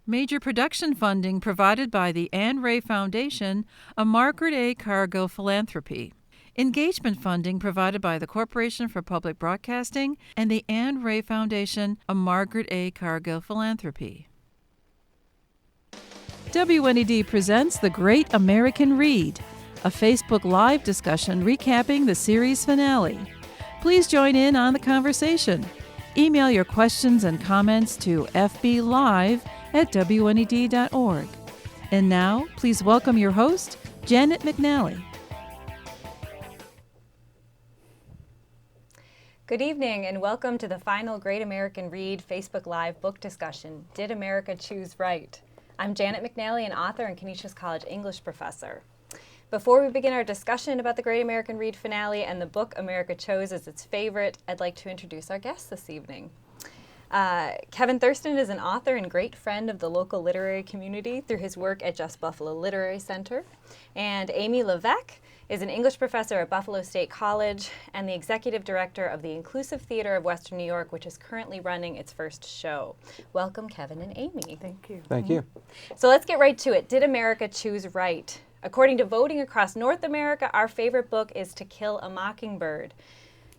Major production funding provided by the Anne Ray Foundation, a Margaret A. Cargill philanthropy. Engagement funding provided by the Corporation for Public Broadcasting and the Anne Ray Foundation, a Margaret A. Cargill philanthropy. WNED presents The Great American Read, a Facebook Live discussion recapping the series finale. Please join in on the conversation. Email your questions and comments to fblive@wned.org. And now, please welcome your host, Janet McNally. Good evening and welcome to the final Great American Read Facebook Live book discussion, Did America Choose Right? I'm Janet McNally, an author and Canisius College English professor. Before we begin our discussion about the Great American Read finale and the book America chose as its favorite, I'd like to introduce our guests this evening. Kevin Thurston is an author and great friend of the local literary community through his work at Just Buffalo Literary Center. And Amy Levesque is an English professor at Buffalo State College and the executive director of the Inclusive Theater of Western New York, which is currently running its first show. Welcome, Kevin and Amy. Thank you. Thank you. So let's get right to it. Did America choose right? According to voting across North America, our favorite book is To Kill a Mockingbird.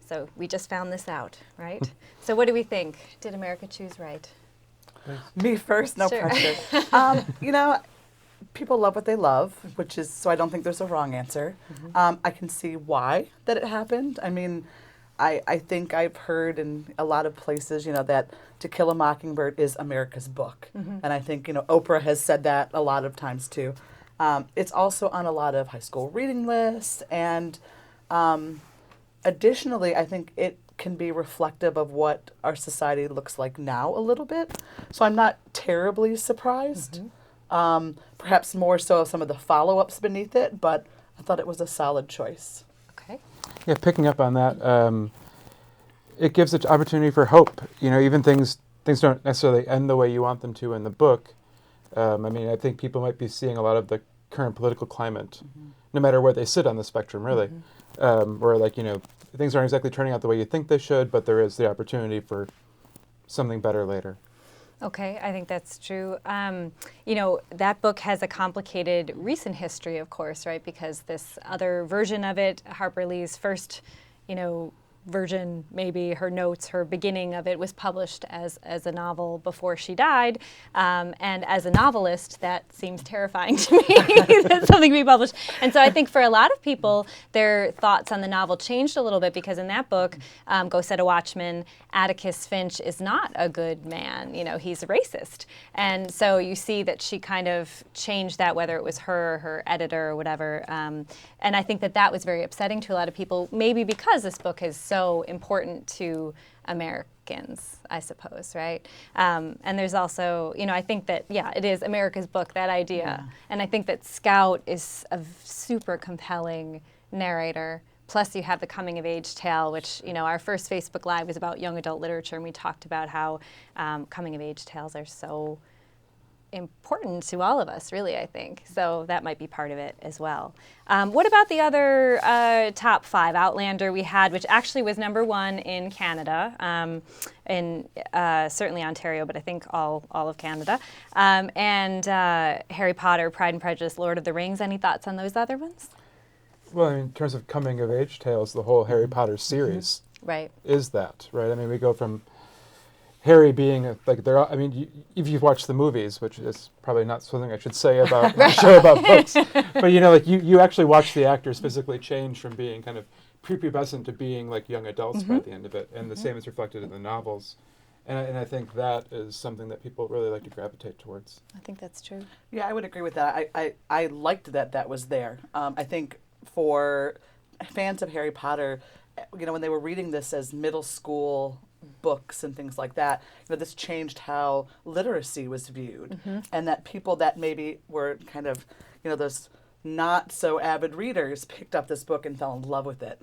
So we just found this out, right? So what do we think? Did America choose right? Me first, no Sure. pressure. People love what they love, which is, so I don't think there's a wrong answer. I can see why that it happened. I mean, I think I've heard in a lot of places, that To Kill a Mockingbird is America's book. And I think, Oprah has said that a lot of times too. It's also on a lot of high school reading lists. And additionally, I think it can be reflective of what our society looks like now a little bit. So I'm not terribly surprised. Perhaps more so of some of the follow-ups beneath it, but I thought it was a solid choice. Okay. Yeah, picking up on that, it gives an opportunity for hope. Even things don't necessarily end the way you want them to in the book. I think people might be seeing a lot of the current political climate, no matter where they sit on the spectrum, really. Where things aren't exactly turning out the way you think they should, but there is the opportunity for something better later. Okay, I think that's true. That book has a complicated recent history, of course, right? Because this other version of it, Harper Lee's first, version, maybe her notes, her beginning of it was published as a novel before she died. And as a novelist, that seems terrifying to me, that something be published. And so I think for a lot of people, their thoughts on the novel changed a little bit because in that book, Go Set a Watchman, Atticus Finch is not a good man. He's a racist. And so you see that she kind of changed that, whether it was her editor or whatever. And I think that was very upsetting to a lot of people, maybe because this book is so important to Americans, I suppose, right? And there's also, I think that, it is America's book, that idea. Yeah. And I think that Scout is a super compelling narrator. Plus you have the coming of age tale, which, our first Facebook Live was about young adult literature, and we talked about how coming of age tales are so important to all of us, really, I think. So that might be part of it as well. What about the other top five? Outlander we had, which actually was #1 in Canada, in certainly Ontario, but I think all of Canada. And Harry Potter, Pride and Prejudice, Lord of the Rings. Any thoughts on those other ones? Well, in terms of coming of age tales, the whole Harry Potter series right. is that, right? We go from Harry being if you've watched the movies, which is probably not something I should say about about books, but you actually watch the actors physically change from being kind of prepubescent to being like young adults by the end of it, and the same is reflected in the novels, and I think that is something that people really like to gravitate towards. I think that's true. Yeah, I would agree with that. I liked that was there. I think for fans of Harry Potter, when they were reading this as middle school books and things like that, this changed how literacy was viewed, and that people that maybe were kind of, those not so avid readers picked up this book and fell in love with it.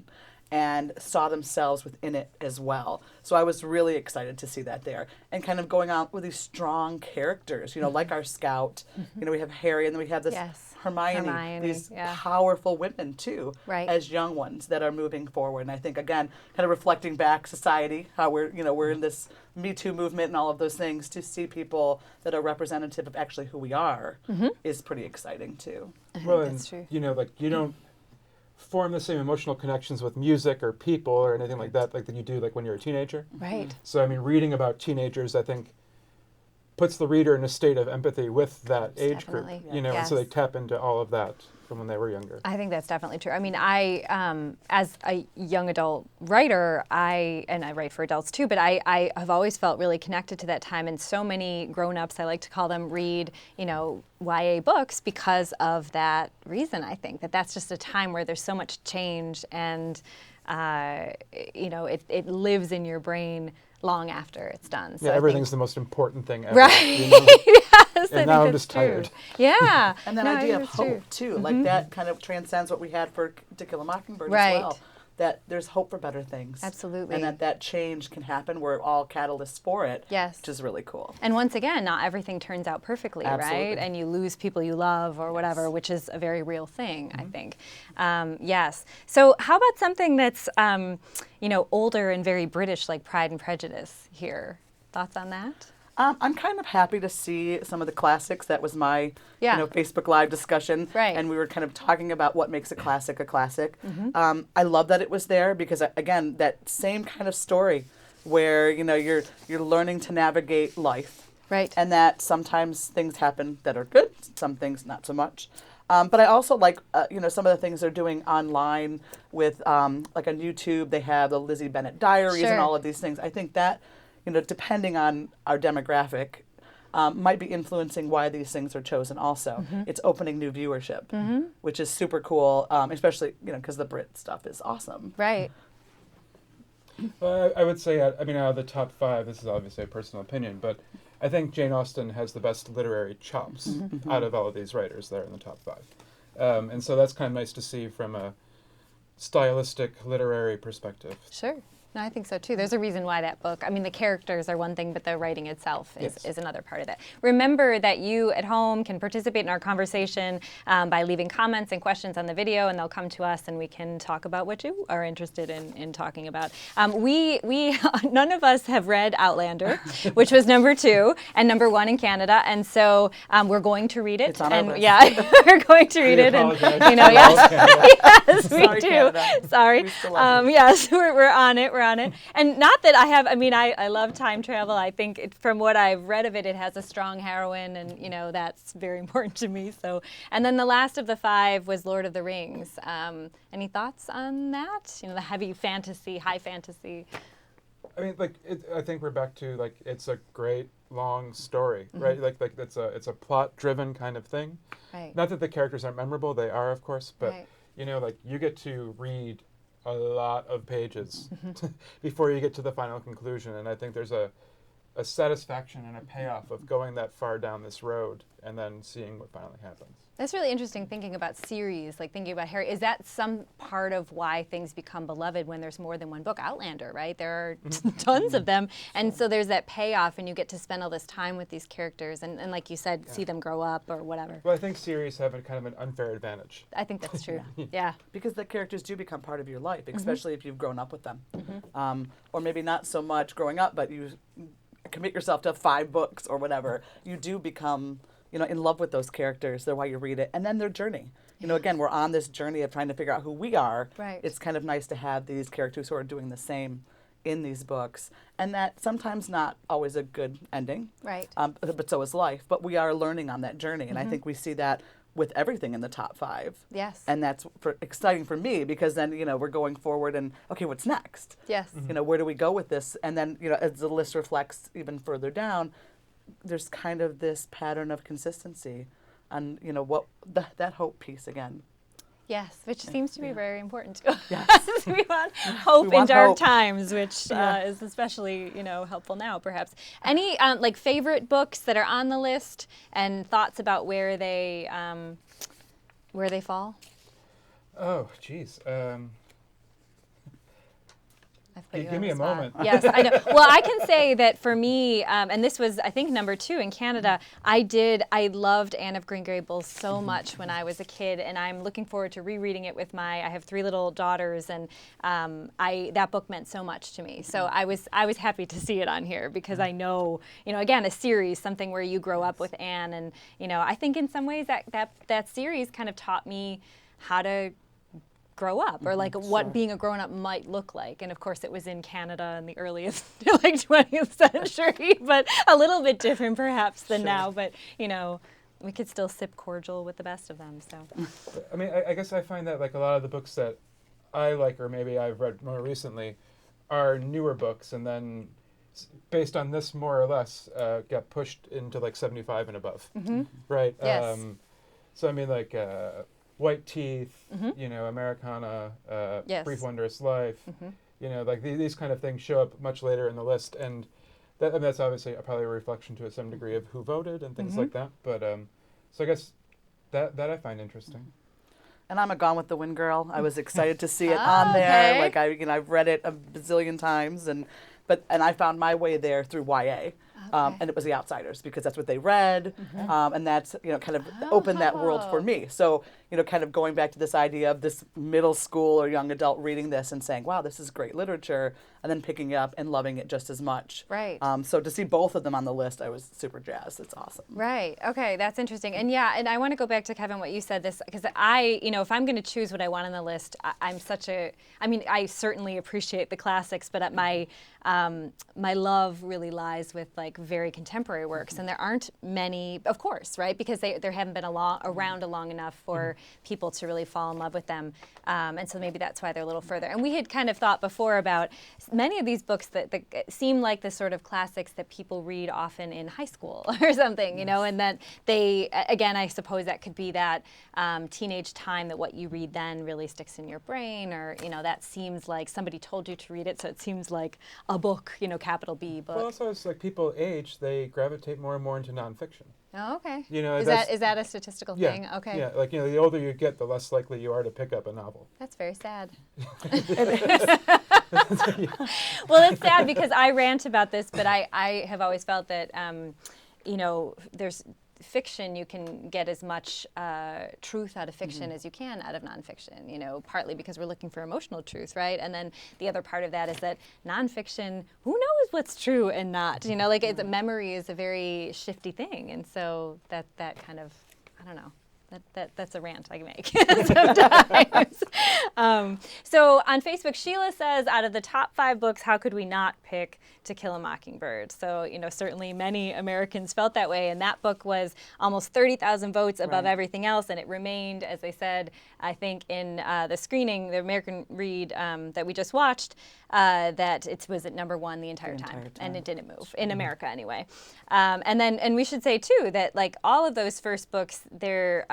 and saw themselves within it as well. So I was really excited to see that there, and kind of going on with these strong characters, like our scout. We have Harry, and then we have this Yes. Hermione, these yeah. powerful women too, Right. as young ones that are moving forward. And I think, again, kind of reflecting back society, how we're in this Me Too movement and all of those things, to see people that are representative of actually who we are is pretty exciting too. Well, that's true. you don't form the same emotional connections with music or people or anything like that you do when you're a teenager. Right. So I mean, reading about teenagers, I think, puts the reader in a state of empathy with that age group. Definitely. And so they Yes. tap into all of that from when they were younger. I think that's definitely true. I mean, as a young adult writer, I write for adults too, but I have always felt really connected to that time. And so many grown-ups, I like to call them, read, YA books because of that reason. I think that's just a time where there's so much change, and it lives in your brain long after it's done. So Yeah, I everything's think, the most important thing ever. right. Yes, And I now think I'm that's just true. tired. Yeah. And that No, I idea think of that's true. hope too, like that kind of transcends what we had for To Kill a Mockingbird Right. as well. That there's hope for better things. Absolutely. And that change can happen. We're all catalysts for it. Yes. Which is really cool. And once again, not everything turns out perfectly, Absolutely. right? And you lose people you love or whatever, which is a very real thing, I think. Yes. So how about something that's, older and very British, like Pride and Prejudice here? Thoughts on that? I'm kind of happy to see some of the classics. That was my Yeah. Facebook Live discussion. Right. And we were kind of talking about what makes a classic a classic. I love that it was there because, again, that same kind of story where, you're learning to navigate life. Right. And that sometimes things happen that are good, some things not so much. But I also like, some of the things they're doing online with, like on YouTube, they have the Lizzie Bennet Diaries Sure. and all of these things. I think that, depending on our demographic, might be influencing why these things are chosen also. It's opening new viewership, which is super cool, especially, because the Brit stuff is awesome. Right. Well, I would say, out of the top 5, this is obviously a personal opinion, but I think Jane Austen has the best literary chops out of all of these writers there in the top 5. And so that's kind of nice to see from a stylistic, literary perspective. Sure. No, I think so too. There's a reason why that book, the characters are one thing, but the writing itself is another part of that. Remember that you at home can participate in our conversation by leaving comments and questions on the video, and they'll come to us and we can talk about what you are interested in talking about. We none of us have read Outlander, which was number 2 and number 1 in Canada, and so we're going to read it. It's on our list. Yeah, we're going to read We it. And apologize. yes, we Sorry, do. Canada. Sorry. We still love you. Yes, we're on it. We're on it. And not that I have, I love time travel. I think from what I've read of it, it has a strong heroine, and, that's very important to me. So, and then the last of the 5 was Lord of the Rings. Any thoughts on that? The heavy fantasy, high fantasy. I think we're back to, it's a great, long story, right? It's a plot-driven kind of thing. Right. Not that the characters aren't memorable, they are, of course, but, Right. you get to read a lot of pages before you get to the final conclusion. And I think there's a satisfaction and a payoff of going that far down this road and then seeing what finally happens. That's really interesting thinking about series, thinking about Harry. Is that some part of why things become beloved when there's more than one book? Outlander, right? There are tons of them. And so there's that payoff, and you get to spend all this time with these characters and like you said, see them grow up or whatever. Well, I think series have a kind of an unfair advantage. I think that's true. Yeah. Because the characters do become part of your life, especially if you've grown up with them. Or maybe not so much growing up, but you commit yourself to 5 books or whatever. You do become, in love with those characters. They're why you read it. And then their journey. Again, we're on this journey of trying to figure out who we are. Right. It's kind of nice to have these characters who are doing the same in these books. And that sometimes not always a good ending. Right. But so is life. But we are learning on that journey. And I think we see that with everything in the top 5. Yes. And that's exciting for me because then, we're going forward and, okay, what's next? Yes. Where do we go with this? And then, as the list reflects even further down, there's kind of this pattern of consistency and, that hope piece again. Yes, which seems to be very important to us. Yes. We want hope We want in dark hope. times, which is especially, helpful now, perhaps. Any favorite books that are on the list and thoughts about where they fall? Oh, geez. I've put you Give on me the a spot. moment. Yes, I know. Well, I can say that for me, and this was, I think, number 2 in Canada, I loved Anne of Green Gables so much when I was a kid, and I'm looking forward to rereading it with I have 3 little daughters, and that book meant so much to me. So I was happy to see it on here because I know, again, a series, something where you grow up with Anne, and, I think in some ways that series kind of taught me how to grow up, or like what being a grown-up might look like. And of course it was in Canada in the earliest 20th century, but a little bit different perhaps than now, but we could still sip cordial with the best of them. So I mean, I guess I find that like a lot of the books that I like, or maybe I've read more recently, are newer books, and then based on this more or less got pushed into like 75 and above, right? Yes. So I mean, like White Teeth, Americana, Yes. Brief Wondrous Life, like these kind of things show up much later in the list, and that's obviously probably a reflection to some degree of who voted and things like that. But so I guess that I find interesting. And I'm a Gone with the Wind girl. I was excited to see it on there. Okay. Like I've read it a bazillion times, and I found my way there through YA. And it was The Outsiders because that's what they read, and that's kind of opened that world for me. So kind of going back to this idea of this middle school or young adult reading this and saying, "Wow, this is great literature," and then picking it up and loving it just as much. Right. So to see both of them on the list, I was super jazzed. It's awesome. Right. Okay, that's interesting. And yeah, and I want to go back to Kevin what you said this because if I'm going to choose what I want on the list, I certainly appreciate the classics, but my love really lies with like very contemporary works, and there aren't many, of course, right? Because there haven't been around long enough for people to really fall in love with them, and so maybe that's why they're a little further. And we had kind of thought before about many of these books that seem like the sort of classics that people read often in high school or something, and that they, again, I suppose that could be that teenage time that what you read then really sticks in your brain, or that seems like somebody told you to read it, so it seems like a book, capital B book. Well, also it's like people age, they gravitate more and more into nonfiction. Oh, okay. Is that a statistical thing? Okay. Yeah, like the older you get, the less likely you are to pick up a novel. That's very sad. Well, it's sad because I rant about this, but I have always felt that there's fiction, you can get as much truth out of fiction as you can out of nonfiction, partly because we're looking for emotional truth, right? And then the other part of that is that nonfiction, who knows what's true and not? Memory is a very shifty thing. And so that kind of, I don't know. That's a rant I make sometimes. So on Facebook, Sheila says, out of the top 5 books, how could we not pick To Kill a Mockingbird? So, certainly many Americans felt that way, and that book was almost 30,000 votes above everything else, and it remained, as I said, I think in the screening, the American Read that we just watched, that it was at number 1 the entire time, and it didn't move, in America anyway. And we should say, too, that like all of those first books, they're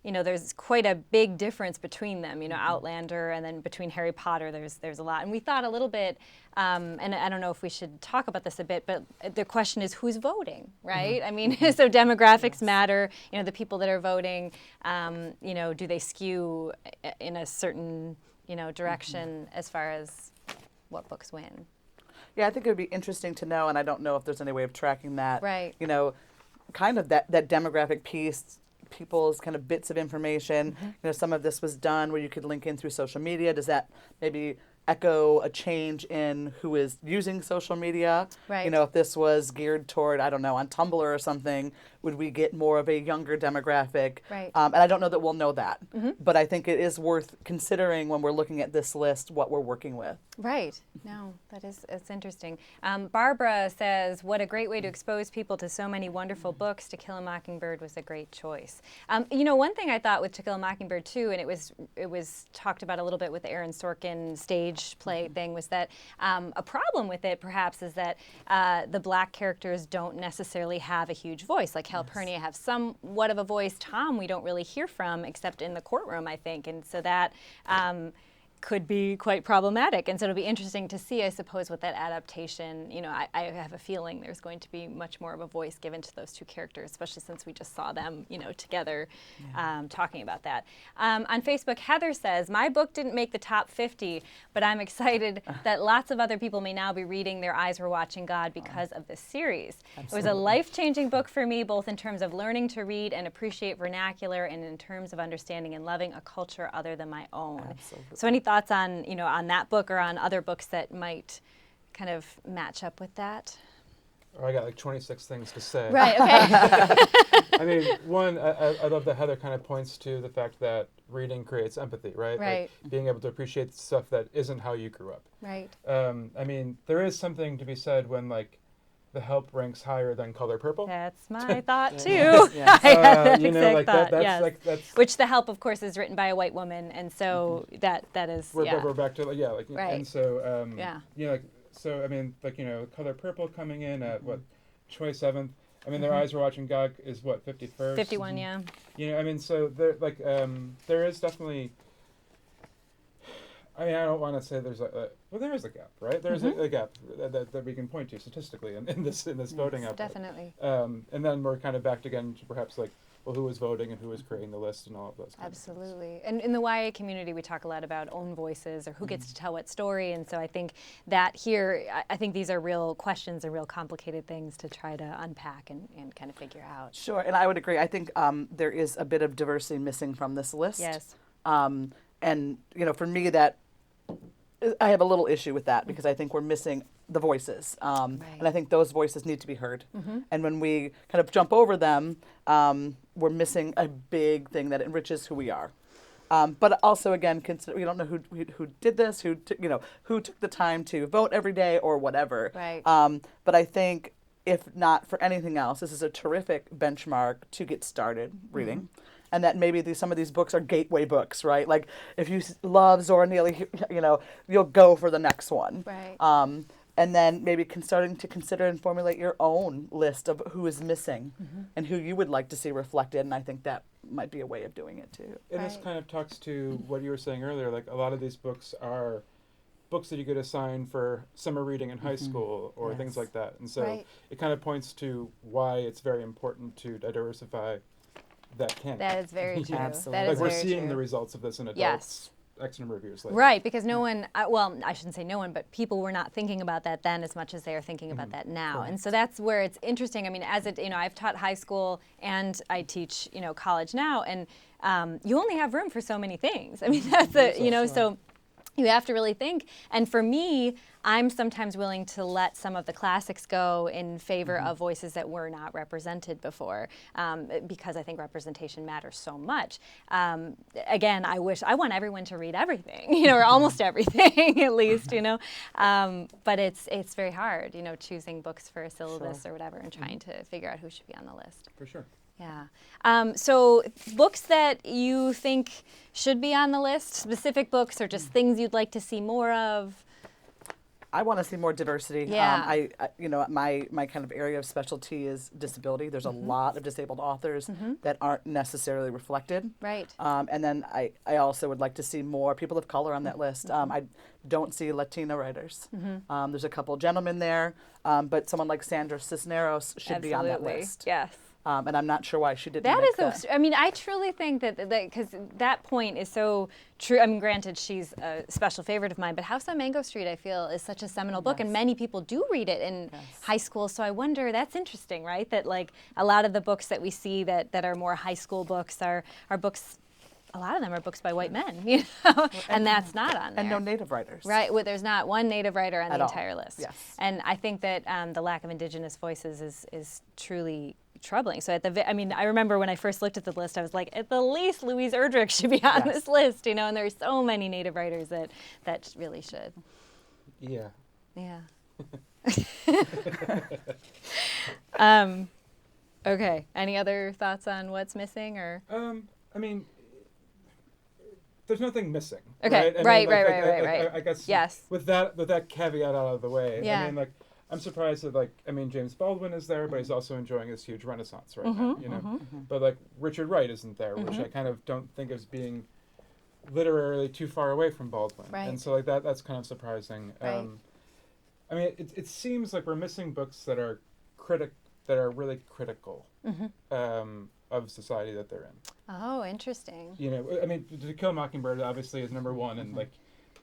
there's quite a big difference between them. Outlander, and then between Harry Potter, there's a lot. And we thought a little bit, and I don't know if we should talk about this a bit, but the question is who's voting, right? I mean, so demographics matter. The people that are voting, do they skew in a certain direction as far as what books win? Yeah, I think it would be interesting to know, and I don't know if there's any way of tracking that. Right. Kind of that demographic piece, people's kind of bits of information. Some of this was done where you could link in through social media. Does that maybe echo a change in who is using social media? Right. If this was geared toward, I don't know, on Tumblr or something, would we get more of a younger demographic? Right. And I don't know that we'll know that. But I think it is worth considering when we're looking at this list what we're working with. Right. No, it's interesting. Barbara says, what a great way to expose people to so many wonderful books. To Kill a Mockingbird was a great choice. One thing I thought with To Kill a Mockingbird, too, and it was talked about a little bit with the Aaron Sorkin stage play thing, was that a problem with it, perhaps, is that the black characters don't necessarily have a huge voice. Like Calpurnia have somewhat of a voice. Tom, we don't really hear from except in the courtroom, I think. And so that could be quite problematic. And so it'll be interesting to see, I suppose, what that adaptation, I have a feeling there's going to be much more of a voice given to those two characters, especially since we just saw them, together talking about that. On Facebook, Heather says, my book didn't make the top 50, but I'm excited that lots of other people may now be reading Their Eyes Were Watching God because of this series. Absolutely. It was a life-changing book for me, both in terms of learning to read and appreciate vernacular and in terms of understanding and loving a culture other than my own. Absolutely. So any thoughts on, on that book or on other books that might kind of match up with that? Oh, I got like 26 things to say. Right, okay. I mean, one, I love that Heather kind of points to the fact that reading creates empathy, right? Right. Like being able to appreciate stuff that isn't how you grew up. Right. I mean, there is something to be said when like The Help ranks higher than Color Purple. That's my thought too. Yes. I had that You know, exact like thought, that's yes. like that's. Which The Help, of course, is written by a white woman, and so that is We're back to Right. and so Yeah. So I mean Color Purple coming in at what 27th. I mean Their Eyes Were Watching God is what 51st. 51, yeah. I mean so there there is definitely. I mean, I don't want to say there's there is a gap, right? There's a gap that we can point to statistically in this voting output. Definitely. And then we're kind of back again to perhaps like, well, who was voting and who was creating the list and all of those. Absolutely. And in the YA community, we talk a lot about own voices or who gets to tell what story. And so I think that here, I think these are real questions and real complicated things to try to unpack and kind of figure out. Sure, and I would agree. I think there is a bit of diversity missing from this list. Yes. And for me, that I have a little issue with that because I think we're missing the voices, and I think those voices need to be heard. And when we kind of jump over them, we're missing a big thing that enriches who we are. But also, again, we don't know who did this, who took the time to vote every day or whatever. Right. But I think if not for anything else, this is a terrific benchmark to get started reading. And that maybe some of these books are gateway books, right? Like if you love Zora Neale, you'll go for the next one. Right. And then maybe starting to consider and formulate your own list of who is missing and who you would like to see reflected. And I think that might be a way of doing it too. And this kind of talks to what you were saying earlier. Like a lot of these books are books that you could assign for summer reading in high school or things like that. And so it kind of points to why it's very important to diversify that canon. That is very true. Absolutely. That Like is we're very seeing true. the results of this in adults. Yes. X number of years later. Right, because no one, well, I shouldn't say no one, but people were not thinking about that then as much as they are thinking about that now. And so that's where it's interesting. I mean, I've taught high school and I teach, college now, and you only have room for so many things. I mean, that's so you have to really think. And for me, I'm sometimes willing to let some of the classics go in favor of voices that were not represented before, because I think representation matters so much. Again, I want everyone to read everything, or almost everything at least, but it's very hard, choosing books for a syllabus or whatever and trying to figure out who should be on the list. For sure. Yeah. So books that you think should be on the list, specific books or just things you'd like to see more of? I want to see more diversity. Yeah. My kind of area of specialty is disability. There's a lot of disabled authors that aren't necessarily reflected. Right. And then I also would like to see more people of color on that list. I don't see Latino writers. There's a couple gentlemen there, but someone like Sandra Cisneros should be on that list. Yes. And I'm not sure why she didn't. That is, I mean, I truly think that because that point is so true. I mean, granted, she's a special favorite of mine, but House on Mango Street, I feel, is such a seminal book, and many people do read it in high school. So I wonder, that's interesting, right? That like a lot of the books that we see that are more high school books are books. A lot of them are books by white men, and that's not on there. And no Native writers. Right, well, there's not one Native writer on the entire list. Yes. And I think that the lack of Indigenous voices is truly troubling. So I remember when I first looked at the list, I was like, at the least Louise Erdrich should be on this list, and there's so many Native writers that really should. Yeah. Yeah. Okay. Any other thoughts on what's missing, or? I mean, there's nothing missing. Okay. Right. Right. I guess. Yes. With that caveat out of the way. Yeah. I mean, I'm surprised that James Baldwin is there, but he's also enjoying this huge renaissance right now. But Richard Wright isn't there, which I kind of don't think is being literarily too far away from Baldwin. Right. And so like that's kind of surprising. Right. I mean, it seems like we're missing books that are really critical of society that they're in. Oh, interesting. You know, I mean, To Kill a Mockingbird obviously is number one, and like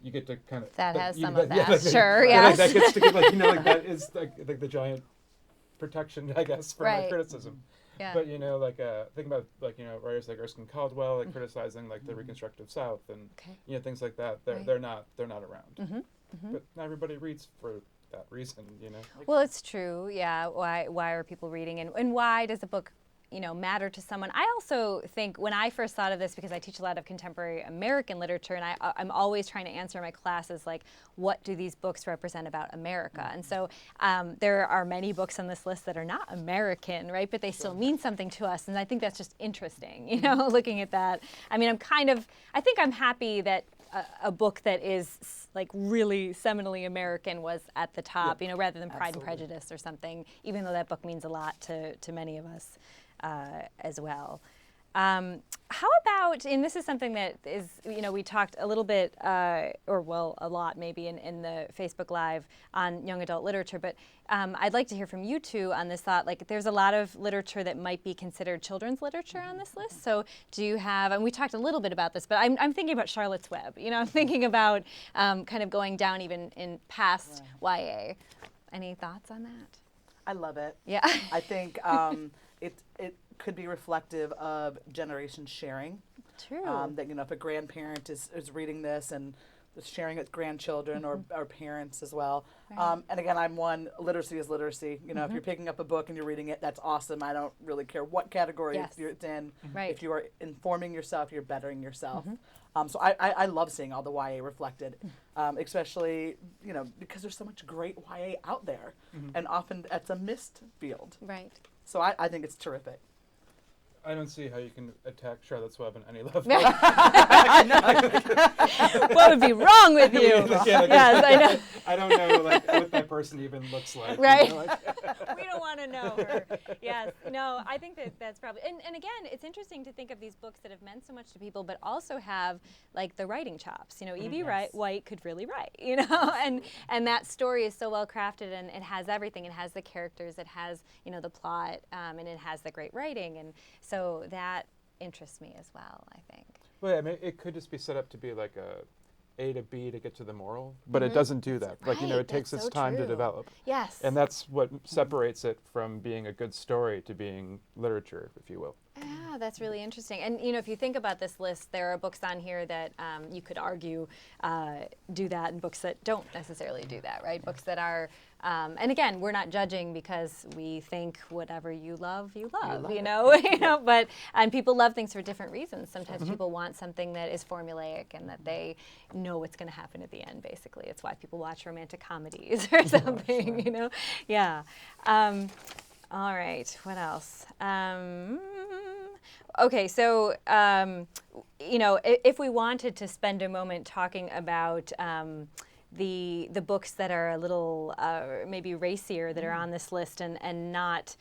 you get to kind of That has you- some of yeah, that. Sure, yeah, like, yes. that gets to get like like that is like the giant protection, I guess, from Right. like, criticism. Yeah. But think about writers like Erskine Caldwell like criticizing like the Reconstructive South and Okay. things like that. Right. They're not around. But not everybody reads for that reason. Well, it's true. Yeah. Why are people reading, and why does a book, matter to someone? I also think when I first thought of this, because I teach a lot of contemporary American literature, and I'm always trying to answer in my classes like, what do these books represent about America? And so there are many books on this list that are not American, right? But they still mean something to us, and I think that's just interesting. Looking at that. I mean, I think I'm happy that a book that is like really seminally American was at the top, rather than Pride and Prejudice or something, even though that book means a lot to many of us as well. How about, and this is something that is, we talked a little bit, a lot maybe in the Facebook Live on young adult literature, but I'd like to hear from you two on this thought. Like, there's a lot of literature that might be considered children's literature on this list. So do you have, and we talked a little bit about this, but I'm thinking about Charlotte's Web. I'm thinking about kind of going down even in past YA. Any thoughts on that? I love it. Yeah. I think it could be reflective of generation sharing. True. That if a grandparent is reading this and is sharing it with grandchildren or parents as well. Right. And again, I'm one, literacy is literacy. If you're picking up a book and you're reading it, that's awesome. I don't really care what category it's in. Right. If you are informing yourself, you're bettering yourself. So I love seeing all the YA reflected, especially, because there's so much great YA out there. And often it's a missed field. Right. So I think it's terrific. I don't see how you can attack Charlotte's Web on any level. What would be wrong with you? Yes, I know. I don't know what that person even looks like. Right. We don't want to know her. Yes. No, I think that's probably, and again, it's interesting to think of these books that have meant so much to people, but also have like the writing chops. E.B. White could really write, and that story is so well crafted, and it has everything. It has the characters, it has, the plot, and it has the great writing, and so that interests me as well, I think. Well, I mean, it could just be set up to be like A to B to get to the moral, but it doesn't do that. Like, it takes its time to develop. Yes. And that's what separates it from being a good story to being literature, if you will. Yeah, that's really interesting. And, if you think about this list, there are books on here that you could argue do that, and books that don't necessarily do that, right? Books that are, and again, we're not judging because we think whatever you love, but, and people love things for different reasons. Sometimes people want something that is formulaic and that they know what's going to happen at the end, basically. It's why people watch romantic comedies or something, Yeah. All right, what else? Okay, so, if we wanted to spend a moment talking about the books that are a little maybe racier that are on this list and not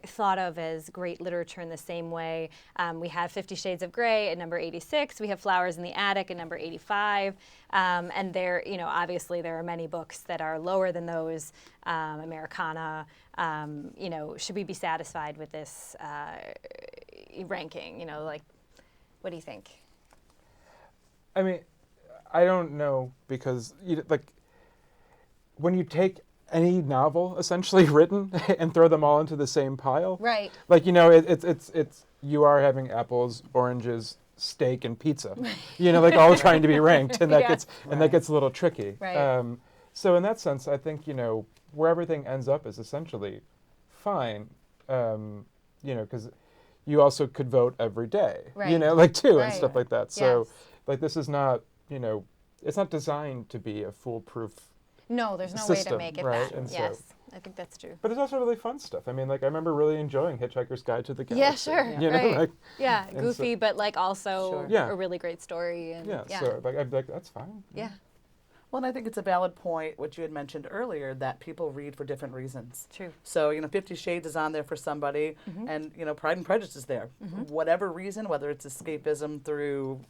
thought of as great literature in the same way, we have 50 Shades of Grey at number 86. We have Flowers in the Attic at number 85. And there, obviously there are many books that are lower than those. Americana, should we be satisfied with this ranking? What do you think? I mean, I don't know, because when you take any novel essentially written and throw them all into the same pile, right? It's you are having apples, oranges, steak, and pizza, all trying to be ranked, and that gets a little tricky. Right. So in that sense, I think where everything ends up is essentially fine, because you also could vote every day, right. Too, right. and stuff like that. So, yes. This is not. It's not designed to be a foolproof No, there's no system, way to make it right? that. And Yes, so, I think that's true. but it's also really fun stuff. I mean, I remember really enjoying Hitchhiker's Guide to the Galaxy. Yeah, sure. Right. Yeah, goofy, but also Sure. a really great story. And so I'd be like, that's fine. Yeah. Well, and I think it's a valid point, what you had mentioned earlier, that people read for different reasons. True. So, 50 Shades is on there for somebody, and, Pride and Prejudice is there. Whatever reason, whether it's escapism through,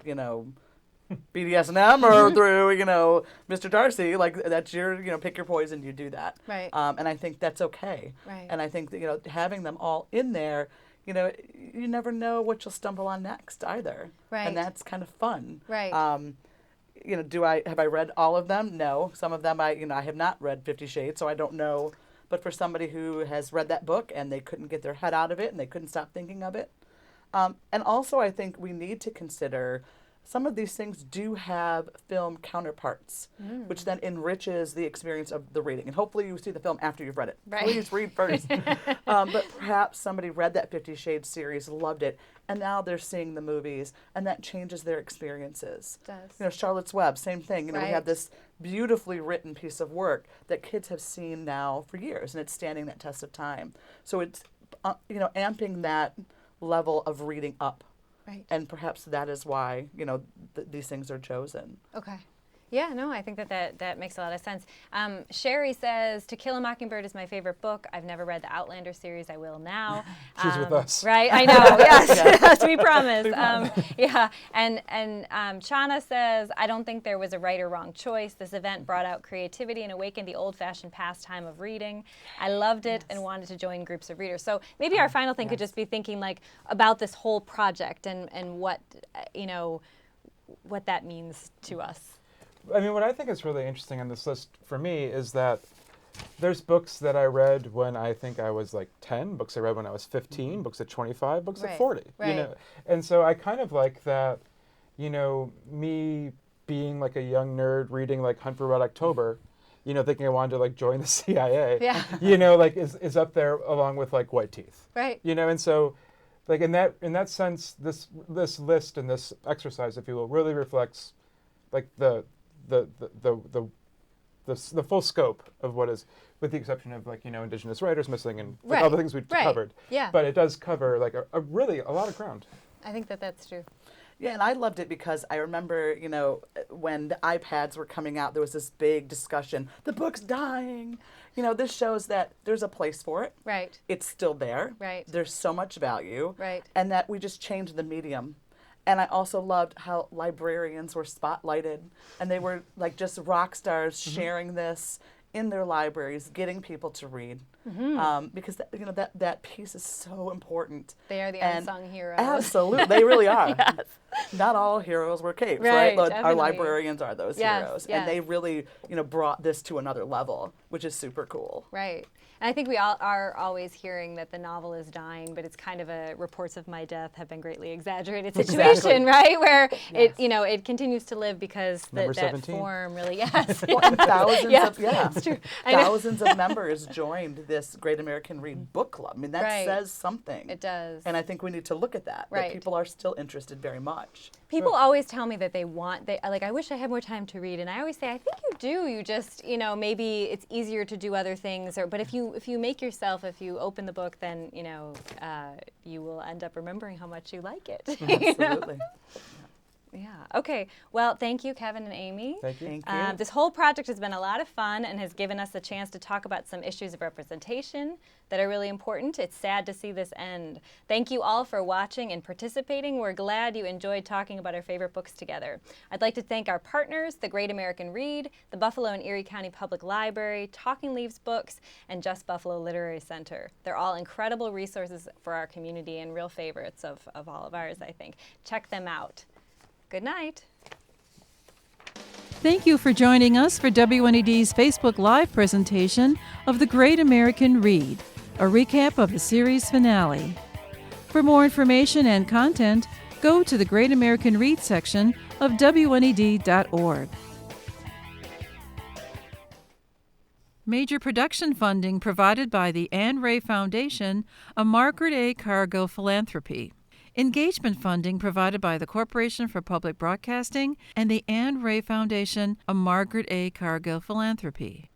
BDSM or through, Mr. Darcy, like that's your, pick your poison, you do that. Right. And I think that's okay. Right. And I think that, having them all in there, you never know what you'll stumble on next either. Right. And that's kind of fun. Right. Have I read all of them? No. Some of them I have not read 50 Shades, so I don't know. But for somebody who has read that book and they couldn't get their head out of it and they couldn't stop thinking of it. And also I think we need to consider some of these things do have film counterparts, which then enriches the experience of the reading. And hopefully you see the film after you've read it. Right. Please read first. But perhaps somebody read that 50 Shades series, loved it, and now they're seeing the movies, and that changes their experiences. It does. Charlotte's Web, same thing. We Right. have this beautifully written piece of work that kids have seen now for years, and it's standing that test of time. So it's, amping that level of reading up. Right. And perhaps that is why, these things are chosen. Okay. Yeah, no, I think that makes a lot of sense. Sherry says, To Kill a Mockingbird is my favorite book. I've never read the Outlander series. I will now. She's with us. Right, I know, yes, we promise. Yeah, and Chana says, I don't think there was a right or wrong choice. This event brought out creativity and awakened the old-fashioned pastime of reading. I loved it and wanted to join groups of readers. So maybe our final thing could just be thinking about this whole project and what, what that means to us. I mean, what I think is really interesting on this list for me is that there's books that I read when I think I was like 10, books I read when I was 15, books at 25, books at 40. Right. And so I kind of like that, me being like a young nerd reading like Hunt for Red October, thinking I wanted to like join the CIA, is up there along with like White Teeth. Right. And so like in that sense, this list and this exercise, if you will, really reflects like the full scope of what is, with the exception of like Indigenous writers missing and like, all the things we've covered. Yeah. But it does cover like a really a lot of ground. I think that's true. Yeah, and I loved it because I remember, when the iPads were coming out, there was this big discussion. The book's dying. This shows that there's a place for it. Right. It's still there. Right. There's so much value. Right. And that we just changed the medium. And I also loved how librarians were spotlighted, and they were like just rock stars sharing this in their libraries, getting people to read, because that piece is so important. They are the And unsung heroes. Absolutely, they really are. Yes. Not all heroes wear capes, Right, right? But definitely. our librarians are those Yes, heroes, yes. and they really, brought this to another level, which is super cool. Right. And I think we all are always hearing that the novel is dying, but it's kind of a reports of my death have been greatly exaggerated situation, Exactly. right? Where Yes. it continues to live because Number that 17. form really, yes. Well, and thousands It's true. I know. thousands of members joined this Great American Read Book Club. I mean, that Right. says something. It does. And I think we need to look at that. Right. That people are still interested very much. People always tell me that I wish I had more time to read, and I always say, I think you do. You just, maybe it's easier to do other things, but if you make yourself, if you open the book, then you will end up remembering how much you like it. Absolutely. Yeah. Okay. Well, thank you, Kevin and Amy. Thank you. Thank you. This whole project has been a lot of fun and has given us a chance to talk about some issues of representation that are really important. It's sad to see this end. Thank you all for watching and participating. We're glad you enjoyed talking about our favorite books together. I'd like to thank our partners, the Great American Read, the Buffalo and Erie County Public Library, Talking Leaves Books, and Just Buffalo Literary Center. They're all incredible resources for our community and real favorites of all of ours, I think. Check them out. Good night. Thank you for joining us for WNED's Facebook Live presentation of The Great American Read, a recap of the series finale. For more information and content, go to the Great American Read section of WNED.org. Major production funding provided by the Anne Ray Foundation, a Margaret A. Cargill philanthropy. Engagement funding provided by the Corporation for Public Broadcasting and the Anne Ray Foundation, a Margaret A. Cargill philanthropy.